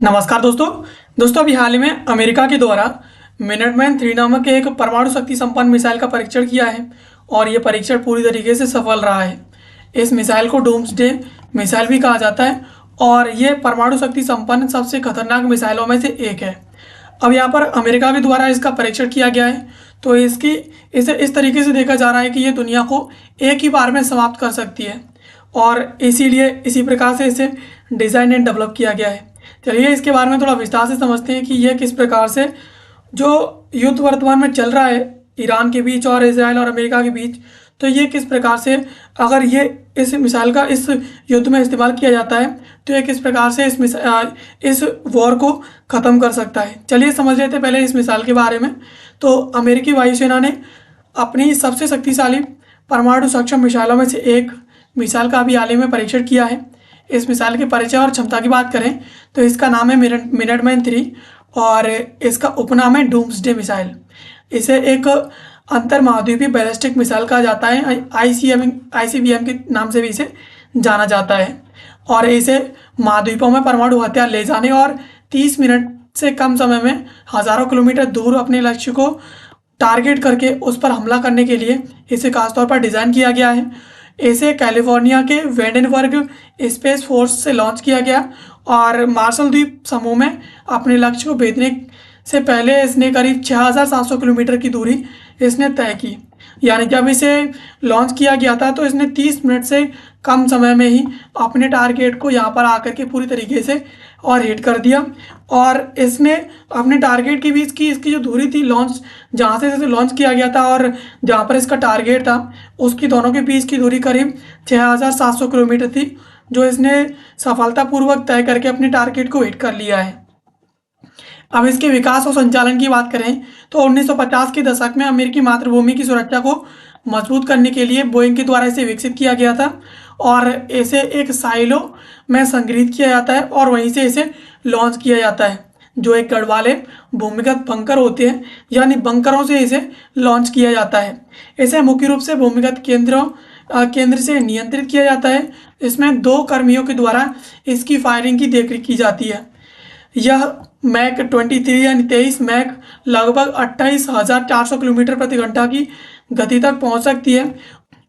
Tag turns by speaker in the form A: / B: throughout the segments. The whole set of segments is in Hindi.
A: नमस्कार दोस्तों अभी हाल ही में अमेरिका के द्वारा मिनटमैन 3 नामक एक परमाणु शक्ति संपन्न मिसाइल का परीक्षण किया है और ये परीक्षण पूरी तरीके से सफल रहा है। इस मिसाइल को डूम्सडे मिसाइल भी कहा जाता है और ये परमाणु शक्ति संपन्न सबसे खतरनाक मिसाइलों में से एक है। अब यहाँ पर अमेरिका के द्वारा इसका परीक्षण किया गया है, तो इसे इस तरीके से देखा जा रहा है कि ये दुनिया को एक ही बार में समाप्त कर सकती है और इसीलिए इसी प्रकार से इसे डिज़ाइन एंड डेवलप किया गया है। चलिए इसके बारे में थोड़ा विस्तार से समझते हैं कि यह किस प्रकार से जो युद्ध वर्तमान में चल रहा है ईरान के बीच और इजराइल और अमेरिका के बीच, तो ये किस प्रकार से अगर ये इस मिसाइल का इस युद्ध में इस्तेमाल किया जाता है तो ये किस प्रकार से इस वॉर को ख़त्म कर सकता है। चलिए समझ लेते हैं पहले इस मिसाइल के बारे में। तो अमेरिकी वायुसेना ने अपनी सबसे शक्तिशाली परमाणु सक्षम मिसाइलों में से एक मिसाइल का अभी हाल ही में परीक्षण किया है। इस मिसाइल के परिचय और क्षमता की बात करें तो इसका नाम है मिनटमैन 3 और इसका उपनाम है डूम्सडे मिसाइल। इसे एक अंतर महाद्वीपीय बैलिस्टिक मिसाइल कहा जाता है, ICBM के नाम से भी इसे जाना जाता है और इसे महाद्वीपों में परमाणु हथियार ले जाने और 30 मिनट से कम समय में हज़ारों किलोमीटर दूर अपने लक्ष्य को टारगेट करके उस पर हमला करने के लिए इसे खासतौर पर डिज़ाइन किया गया है। इसे कैलिफोर्निया के वेंडेनबर्ग स्पेस फोर्स से लॉन्च किया गया और मार्शल द्वीप समूह में अपने लक्ष्य को भेजने से पहले इसने करीब 6700 किलोमीटर की दूरी इसने तय की। यानी जब इसे लॉन्च किया गया था तो इसने 30 मिनट से कम समय में ही अपने टारगेट को यहाँ पर आकर के पूरी तरीके से और हिट कर दिया और इसने अपने टारगेट के बीच की इसकी जो दूरी थी लॉन्च जहाँ से इसे लॉन्च किया गया था और जहाँ पर इसका टारगेट था उसकी दोनों के बीच की दूरी करीब 6700 किलोमीटर थी, जो इसने सफलतापूर्वक तय करके अपने टारगेट को हिट कर लिया है। अब इसके विकास और संचालन की बात करें तो 1950 के दशक में अमेरिकी मातृभूमि की सुरक्षा को मजबूत करने के लिए बोइंग के द्वारा इसे विकसित किया गया था और इसे एक साइलो में संग्रहित किया जाता है और वहीं से इसे लॉन्च किया जाता है, जो एक गढ़वाले भूमिगत बंकर होते हैं, यानी बंकरों से इसे लॉन्च किया जाता है। इसे मुख्य रूप से भूमिगत केंद्र से नियंत्रित किया जाता है। इसमें 2 कर्मियों के द्वारा इसकी फायरिंग की देखरेख की जाती है। यह मैक 23 यानी 23 मैक लगभग 28,400 किलोमीटर प्रति घंटा की गति तक पहुंच सकती है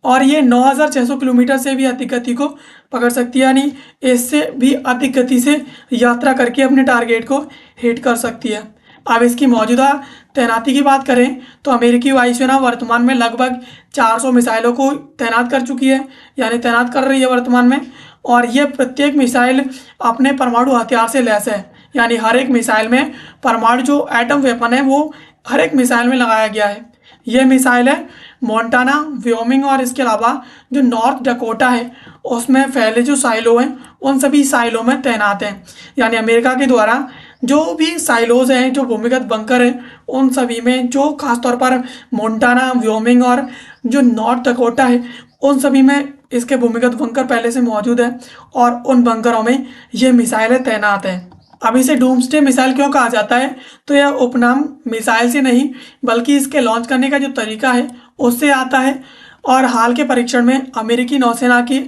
A: और ये 9,600 किलोमीटर से भी अधिक गति को पकड़ सकती है, यानी इससे भी अधिक गति से यात्रा करके अपने टारगेट को हिट कर सकती है। अब इसकी मौजूदा तैनाती की बात करें तो अमेरिकी वायुसेना वर्तमान में लगभग 400 मिसाइलों को तैनात कर चुकी है, यानी तैनात कर रही है वर्तमान में, और यह प्रत्येक मिसाइल अपने परमाणु हथियार से लैस है। यानी हर एक मिसाइल में परमाणु जो एटम वेपन है वो हर एक मिसाइल में लगाया गया है। यह मिसाइल है मोंटाना, व्योमिंग और इसके अलावा जो नॉर्थ डकोटा है उसमें फैले जो साइलो हैं उन सभी साइलों में तैनात हैं। यानी अमेरिका के द्वारा जो भी साइलोज हैं, जो भूमिगत बंकर हैं, उन सभी में जो खासतौर पर मोंटाना, व्योमिंग और जो नॉर्थ डकोटा है उन सभी में इसके भूमिगत बंकर पहले से मौजूद है और उन बंकरों में ये मिसाइलें तैनात हैं। अब इसे डूम्सडे मिसाइल क्यों कहा जाता है, तो यह उपनाम मिसाइल से नहीं बल्कि इसके लॉन्च करने का जो तरीका है उससे आता है और हाल के परीक्षण में अमेरिकी नौसेना के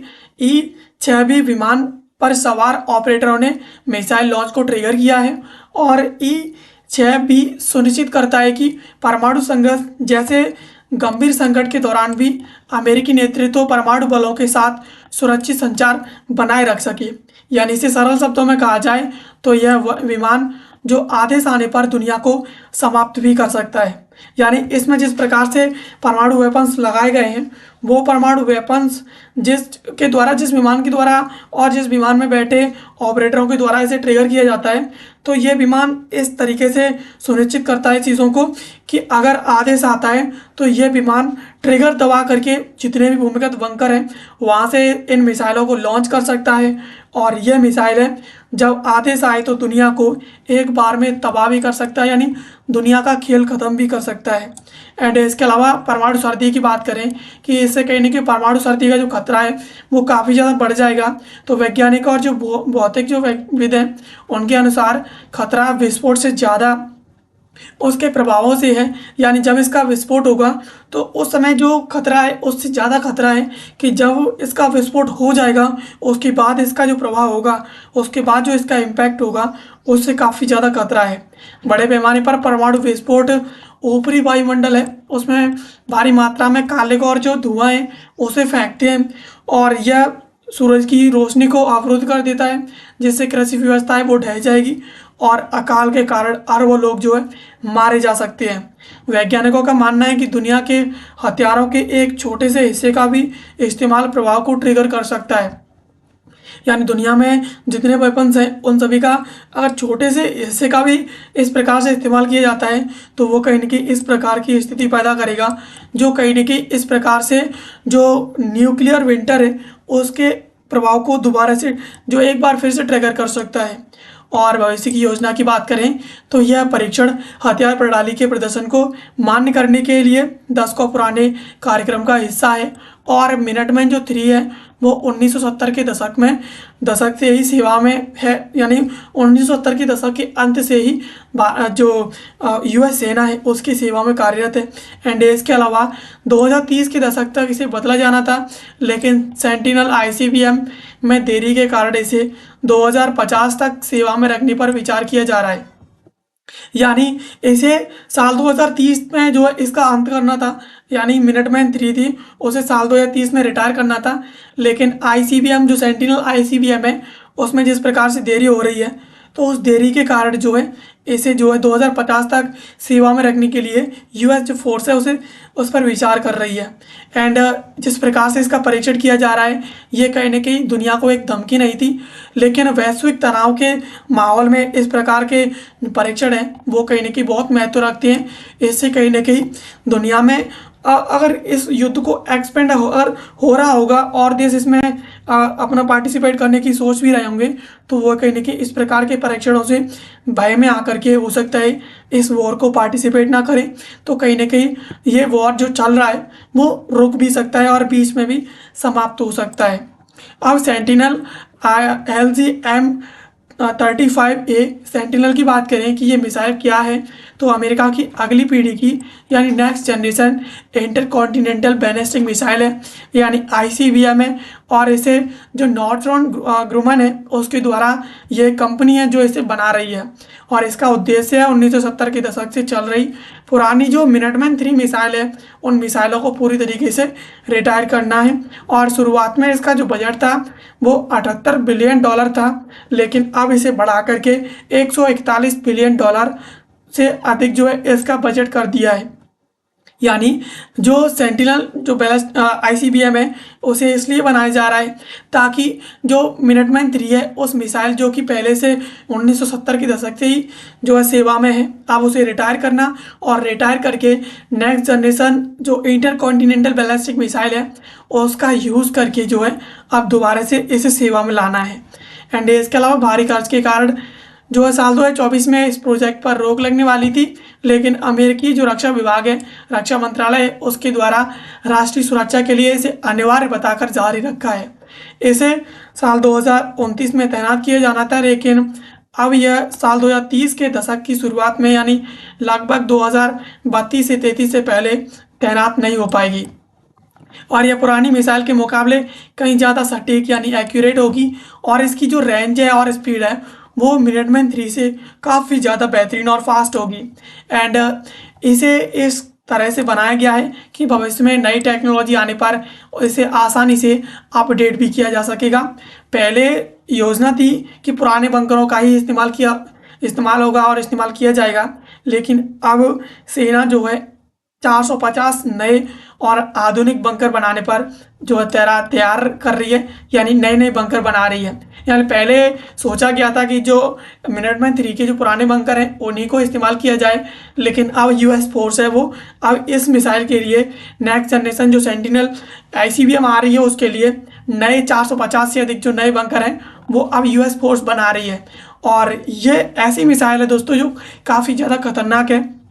A: E-6B विमान पर सवार ऑपरेटरों ने मिसाइल लॉन्च को ट्रिगर किया है और E-6B सुनिश्चित करता है कि परमाणु संघर्ष जैसे गंभीर संकट के दौरान भी अमेरिकी नेतृत्व परमाणु बलों के साथ सुरक्षित संचार बनाए रख सके। यानी इसे सरल शब्दों में कहा जाए तो यह विमान जो आदेश आने पर दुनिया को समाप्त भी कर सकता है। यानी इसमें जिस प्रकार से परमाणु वेपन्स लगाए गए हैं वो परमाणु वेपन्स जिस विमान के द्वारा और जिस विमान में बैठे ऑपरेटरों के द्वारा इसे ट्रिगर किया जाता है, तो ये विमान इस तरीके से सुनिश्चित करता है चीज़ों को कि अगर आदेश आता है तो ये विमान ट्रिगर दबा करके जितने भी भूमिगत बंकर हैं वहाँ से इन मिसाइलों को लॉन्च कर सकता है और यह मिसाइल है जब आदेश आए तो दुनिया को एक बार में तबाह भी कर सकता है, यानी दुनिया का खेल ख़त्म भी कर सकता है। एंड इसके अलावा परमाणु सर्दी की बात करें कि इससे कहीं ना कहीं परमाणु सर्दी का जो खतरा है वो काफ़ी ज़्यादा बढ़ जाएगा। तो वैज्ञानिक और जो भौतिक जो विद हैं उनके अनुसार खतरा विस्फोट से ज़्यादा उसके प्रभावों से है। यानी जब इसका विस्फोट होगा तो उस समय जो खतरा है उससे ज़्यादा खतरा है कि जब इसका विस्फोट हो जाएगा उसके बाद इसका जो प्रभाव होगा, उसके बाद जो इसका इम्पैक्ट होगा, उससे काफ़ी ज़्यादा खतरा है। बड़े पैमाने पर परमाणु विस्फोट ऊपरी वायुमंडल है उसमें भारी मात्रा में काले और जो धुआं है उसे फेंकते हैं और यह सूरज की रोशनी को अवरुद्ध कर देता है, जिससे कृषि व्यवस्था है वो ढह जाएगी और अकाल के कारण अरबों लोग जो है मारे जा सकते हैं। वैज्ञानिकों का मानना है कि दुनिया के हथियारों के एक छोटे से हिस्से का भी इस्तेमाल प्रभाव को ट्रिगर कर सकता है। यानी दुनिया में जितने वेपन्स हैं उन सभी का अगर छोटे से हिस्से का भी इस प्रकार से इस्तेमाल किया जाता है तो वो कहीं ना कहीं इस प्रकार की स्थिति पैदा करेगा, जो कहीं ना कहीं इस प्रकार से जो न्यूक्लियर विंटर है उसके प्रभाव को दोबारा से जो एक बार फिर से ट्रिगर कर सकता है। और भविष्य की योजना की बात करें तो यह परीक्षण हथियार प्रणाली के प्रदर्शन को मान्य करने के लिए दशकों पुराने कार्यक्रम का हिस्सा है। और मिनटमैन जो 3 है वो 1970 के दशक से ही सेवा में है। यानी 1970 के दशक के अंत से ही जो यूएस सेना है उसकी सेवा में कार्यरत है। एंड इसके अलावा 2030 के दशक तक इसे बदला जाना था, लेकिन सेंटिनल आईसीबीएम में देरी के कारण इसे 2050 तक सेवा में रखने पर विचार किया जा रहा है। यानी इसे साल 2030 में जो है इसका अंत करना था। यानी मिनटमैन 3 थी उसे साल 2030 में रिटायर करना था, लेकिन आईसीबीएम जो सेंटिनल आईसीबीएम है उसमें जिस प्रकार से देरी हो रही है तो उस देरी के कारण जो है इसे जो है 2050 तक सेवा में रखने के लिए यूएस जो फोर्स है उसे उस पर विचार कर रही है। एंड जिस प्रकार से इसका परीक्षण किया जा रहा है ये कहीं ना कहीं दुनिया को एक धमकी नहीं थी, लेकिन वैश्विक तनाव के माहौल में इस प्रकार के परीक्षण हैं वो कहीं ना कहीं बहुत महत्व रखते हैं। इससे कहीं ना कहीं दुनिया में अगर इस युद्ध को एक्सपेंड अगर हो रहा होगा और देश इसमें अपना पार्टिसिपेट करने की सोच भी रहे होंगे तो वो कहीं ना कहीं इस प्रकार के परीक्षणों से भय में आकर के हो सकता है इस वॉर को पार्टिसिपेट ना करें, तो कहीं ना कहीं ये वॉर जो चल रहा है वो रुक भी सकता है और बीच में भी समाप्त हो सकता है। अब सेंटिनल LGM-35A सेंटिनल की बात करें कि ये मिसाइल क्या है तो अमेरिका की अगली पीढ़ी की यानी next generation intercontinental ballistic missile है, यानी आईसीबीएम है। और इसे जो नॉर्थरॉन ग्रुमन है उसके द्वारा ये कंपनी है जो इसे बना रही है और इसका उद्देश्य है 1970 के दशक से चल रही पुरानी जो मिनटमैन 3 मिसाइल है उन मिसाइलों को पूरी तरीके से रिटायर करना है। और शुरुआत में इसका जो बजट था वो $78 बिलियन था, लेकिन अब इसे बढ़ा करके $141 बिलियन से अधिक जो है इसका बजट कर दिया है। यानी जो सेंटिनल जो बैलिस्टिक आईसीबीएम है उसे इसलिए बनाया जा रहा है ताकि जो मिनटमैन 3 है उस मिसाइल जो कि पहले से 1970 के दशक से ही जो है सेवा में है अब उसे रिटायर करना और रिटायर करके नेक्स्ट जनरेशन जो इंटरकॉन्टिनेंटल बैलिस्टिक मिसाइल है उसका यूज़ करके जो है अब दोबारा से इसे सेवा में लाना है। एंड इसके अलावा भारी खर्च के कारण जो है साल 2024 में इस प्रोजेक्ट पर रोक लगने वाली थी, लेकिन अमेरिकी जो रक्षा विभाग है रक्षा मंत्रालय है उसके द्वारा राष्ट्रीय सुरक्षा के लिए इसे अनिवार्य बताकर जारी रखा है। इसे साल 2029 में तैनात किया जाना था, लेकिन अब यह साल 2030 के दशक की शुरुआत में यानी लगभग 2032 से 33 से पहले तैनात नहीं हो पाएगी और यह पुरानी मिसाइल के मुकाबले कहीं ज़्यादा सटीक यानी एक्यूरेट होगी और इसकी जो रेंज है और स्पीड है वो मिनटमैन 3 से काफ़ी ज़्यादा बेहतरीन और फास्ट होगी। एंड इसे इस तरह से बनाया गया है कि भविष्य में नई टेक्नोलॉजी आने पर इसे आसानी से अपडेट भी किया जा सकेगा। पहले योजना थी कि पुराने बंकरों का ही इस्तेमाल होगा और इस्तेमाल किया जाएगा, लेकिन अब सेना जो है 450 नए और आधुनिक बंकर बनाने पर जो है तैयार कर रही है, यानी नए बंकर बना रही है। यानी पहले सोचा गया था कि जो मिनटमैन 3 के जो पुराने बंकर हैं उन्हीं को इस्तेमाल किया जाए, लेकिन अब यूएस फोर्स है वो अब इस मिसाइल के लिए नेक्स्ट जनरेशन जो सेंटिनल आईसीबीएम आ रही है उसके लिए नए 450 से अधिक जो नए बंकर हैं वो अब यूएस फोर्स बना रही है। और ये ऐसी मिसाइल है दोस्तों जो काफ़ी ज़्यादा खतरनाक है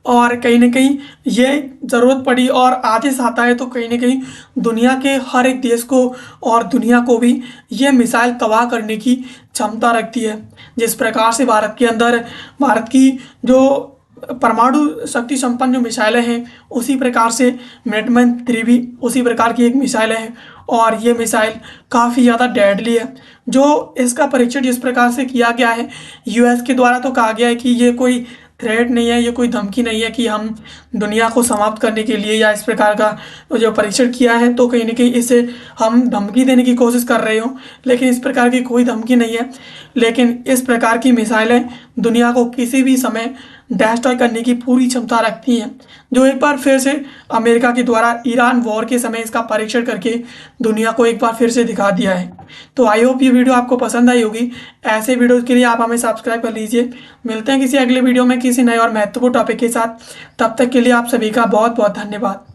A: और कहीं ना कहीं ये ज़रूरत पड़ी और आदेश आता है तो कहीं ना कहीं दुनिया के हर एक देश को और दुनिया को भी ये मिसाइल तबाह करने की क्षमता रखती है। जिस प्रकार से भारत के अंदर भारत की जो परमाणु शक्ति संपन्न जो मिसाइलें हैं उसी प्रकार से मिनटमैन 3 भी उसी प्रकार की एक मिसाइल है और ये मिसाइल काफ़ी ज़्यादा डेडली है। जो इसका परीक्षण जिस प्रकार से किया गया है यूएस के द्वारा, तो कहा गया है कि ये कोई थ्रेट नहीं है, ये कोई धमकी नहीं है कि हम दुनिया को समाप्त करने के लिए या इस प्रकार का जो परीक्षण किया है तो कहीं ना कहीं इसे हम धमकी देने की कोशिश कर रहे हो, लेकिन इस प्रकार की कोई धमकी नहीं है। लेकिन इस प्रकार की मिसाइलें दुनिया को किसी भी समय डिस्ट्रॉय करने की पूरी क्षमता रखती हैं, जो एक बार फिर से अमेरिका के द्वारा ईरान वॉर के समय इसका परीक्षण करके दुनिया को एक बार फिर से दिखा दिया है। तो आई होप ये वीडियो आपको पसंद आई होगी। ऐसे वीडियोज़ के लिए आप हमें सब्सक्राइब कर लीजिए। मिलते हैं किसी अगले वीडियो में किसी नए और महत्वपूर्ण टॉपिक के साथ। तब तक के लिए आप सभी का बहुत बहुत धन्यवाद।